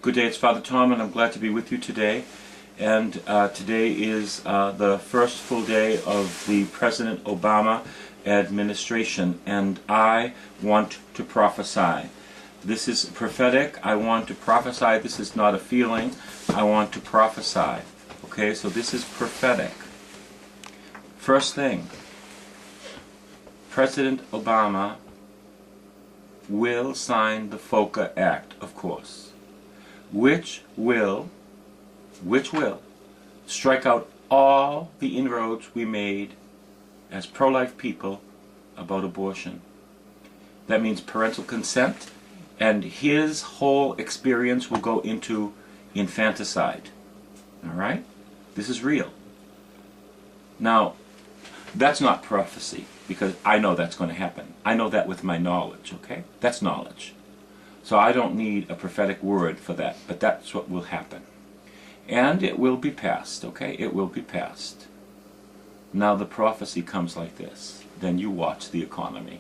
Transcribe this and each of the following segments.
Good day, it's Father Tom, and I'm glad to be with you today. And today is the first full day of the President Obama administration, and I want to prophesy. This is prophetic. I want to prophesy. This is not a feeling. I want to prophesy. Okay, so this is prophetic. First thing, President Obama will sign the FOCA Act, of course, which will strike out all the inroads we made as pro-life people about abortion. That means parental consent, and his whole experience will go into infanticide. All right? This is real. Now, that's not prophecy, because I know that's going to happen. I know that with my knowledge, okay? That's knowledge. So I don't need a prophetic word for that, but that's what will happen. And it will be passed, okay? It will be passed. Now the prophecy comes like this. Then you watch the economy.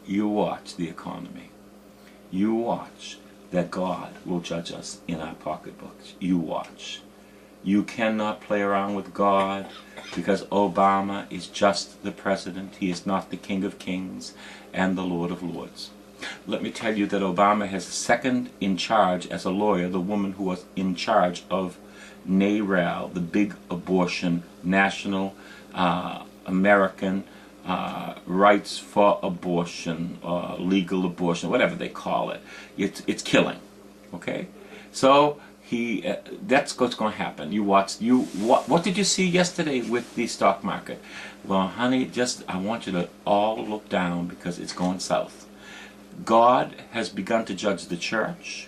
You watch the economy. You watch that God will judge us in our pocketbooks. You watch. You cannot play around with God, because Obama is just the president. He is not the King of Kings and the Lord of Lords. Let me tell you that Obama has second in charge as a lawyer, the woman who was in charge of NARAL, the big abortion, National American Rights for Abortion, legal abortion, whatever they call it. It's killing, okay? So that's what's going to happen. What did you see yesterday with the stock market? Well, honey, I want you to all look down, because it's going south. God has begun to judge the church,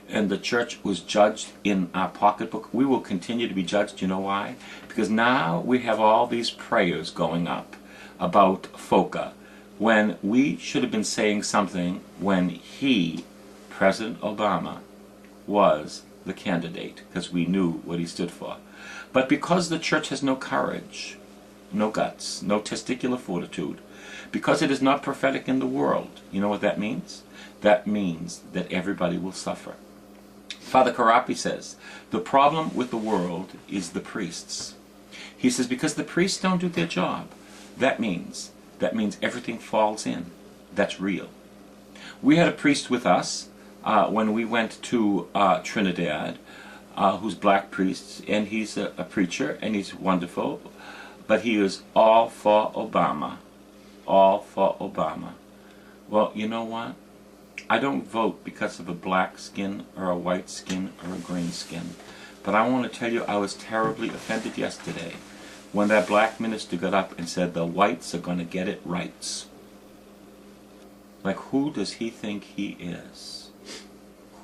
and the church was judged in our pocketbook. We will continue to be judged. You know why? Because now we have all these prayers going up about FOCA, when we should have been saying something when President Obama, was the candidate, because we knew what he stood for. But because the church has no courage, no guts, no testicular fortitude, because it is not prophetic in the world, you know what that means? That means that everybody will suffer. Father Karapi says, the problem with the world is the priests. He says, because the priests don't do their job, that means everything falls in. That's real. We had a priest with us when we went to Trinidad, who's black priest, and he's a preacher, and he's wonderful, but he is all for Obama. All for Obama. Well, you know what? I don't vote because of a black skin or a white skin or a green skin. But I want to tell you, I was terribly offended yesterday when that black minister got up and said the whites are going to get it right. Like, who does he think he is?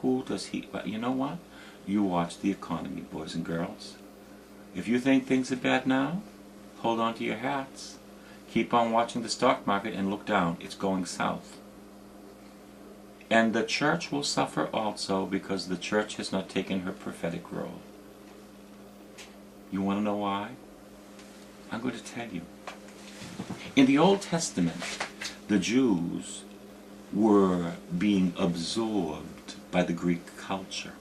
Who does he... But you know what? You watch the economy, boys and girls. If you think things are bad now, hold on to your hats. Keep on watching the stock market and look down. It's going south. And the church will suffer also, because the church has not taken her prophetic role. You want to know why? I'm going to tell you. In the Old Testament, the Jews were being absorbed by the Greek culture.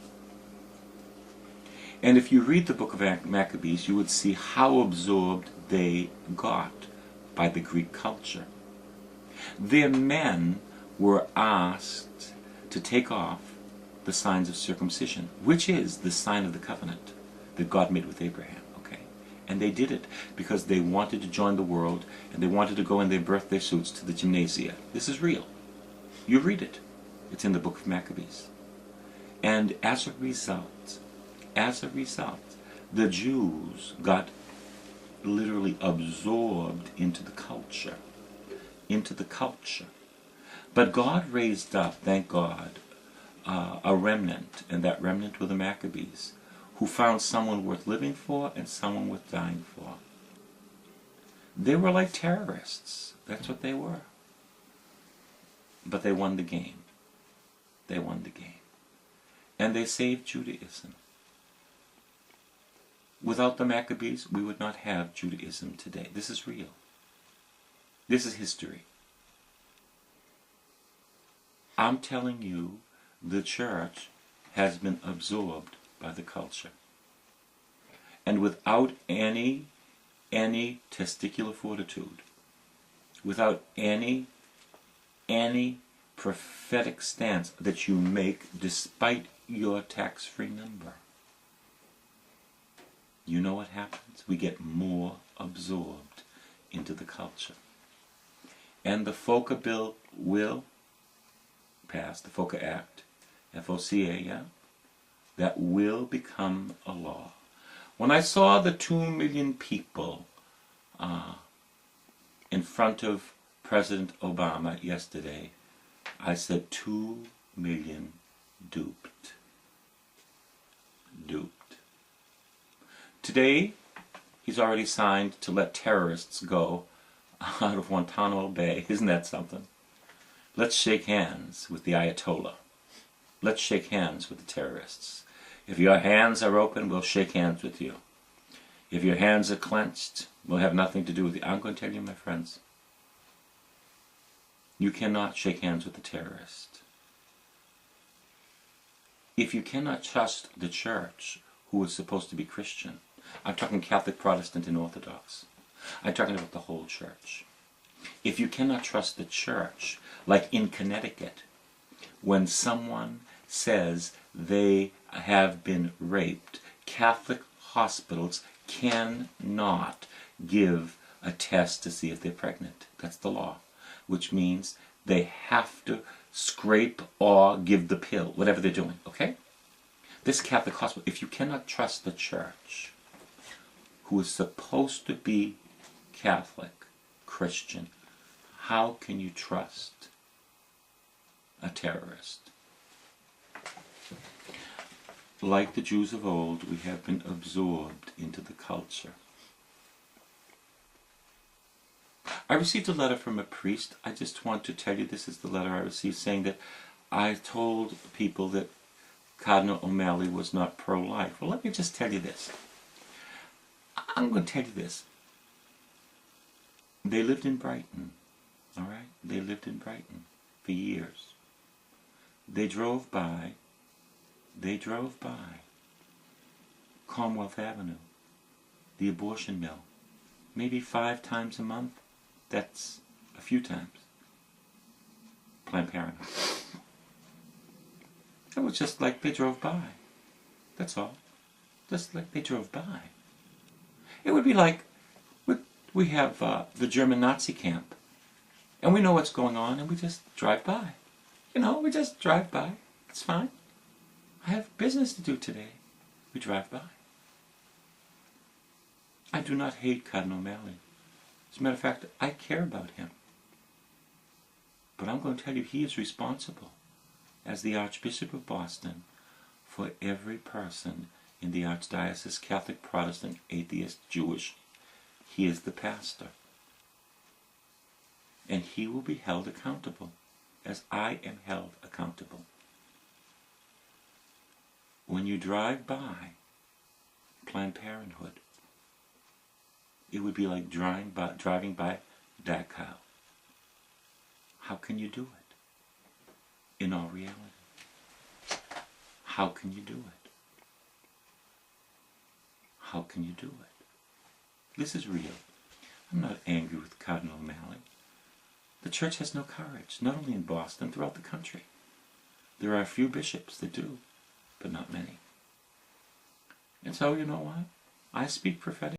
And if you read the book of Maccabees, you would see how absorbed they got by the Greek culture. Their men were asked to take off the signs of circumcision, which is the sign of the covenant that God made with Abraham, okay? And they did it because they wanted to join the world, and they wanted to go in their birthday suits to the gymnasia. This is real. You read it. It's in the book of Maccabees. And as a result, the Jews got literally absorbed into the culture. But God raised up, thank God, a remnant, and that remnant were the Maccabees, who found someone worth living for and someone worth dying for. They were like terrorists. That's what they were. But they won the game. They won the game. And they saved Judaism. Without the Maccabees, we would not have Judaism today. This is real. This is history. I'm telling you, the church has been absorbed by the culture. And without any testicular fortitude, without any prophetic stance that you make despite your tax-free number, you know what happens? We get more absorbed into the culture. And the FOCA bill will pass, the FOCA Act, F-O-C-A, yeah? That will become a law. When I saw the 2 million people in front of President Obama yesterday, I said 2 million duped. Duped. Today, he's already signed to let terrorists go out of Guantanamo Bay. Isn't that something? Let's shake hands with the Ayatollah. Let's shake hands with the terrorists. If your hands are open, we'll shake hands with you. If your hands are clenched, we'll have nothing to do with you. I'm going to tell you, my friends, you cannot shake hands with the terrorist. If you cannot trust the church, who is supposed to be Christian, I'm talking Catholic, Protestant, and Orthodox. I'm talking about the whole church. If you cannot trust the church, like in Connecticut, when someone says they have been raped, Catholic hospitals cannot give a test to see if they're pregnant. That's the law, which means they have to scrape or give the pill, whatever they're doing, okay? This Catholic hospital, if you cannot trust the church, who is supposed to be Catholic, Christian, how can you trust a terrorist? Like the Jews of old, we have been absorbed into the culture. I received a letter from a priest. I just want to tell you this is the letter I received, saying that I told people that Cardinal O'Malley was not pro-life. Well, let me just tell you this. I'm going to tell you this. They lived in Brighton, all right? They lived in Brighton for years. They drove by Commonwealth Avenue, the abortion mill, maybe 5 times a month. That's a few times. Planned Parenthood. It was just like they drove by. That's all. Just like they drove by. It would be like we have the German Nazi camp, and we know what's going on, and we just drive by. You know, we just drive by. It's fine. I have business to do today. We drive by. I do not hate Cardinal O'Malley. As a matter of fact, I care about him. But I'm going to tell you, he is responsible, as the Archbishop of Boston, for every person in the Archdiocese, Catholic, Protestant, atheist, Jewish. He is the pastor. And he will be held accountable, as I am held accountable. When you drive by Planned Parenthood, it would be like driving by Dachau. How can you do it? In all reality. How can you do it? How can you do it? This is real. I'm not angry with Cardinal O'Malley. The church has no courage, not only in Boston, throughout the country. There are a few bishops that do, but not many. And so, you know what? I speak prophetic.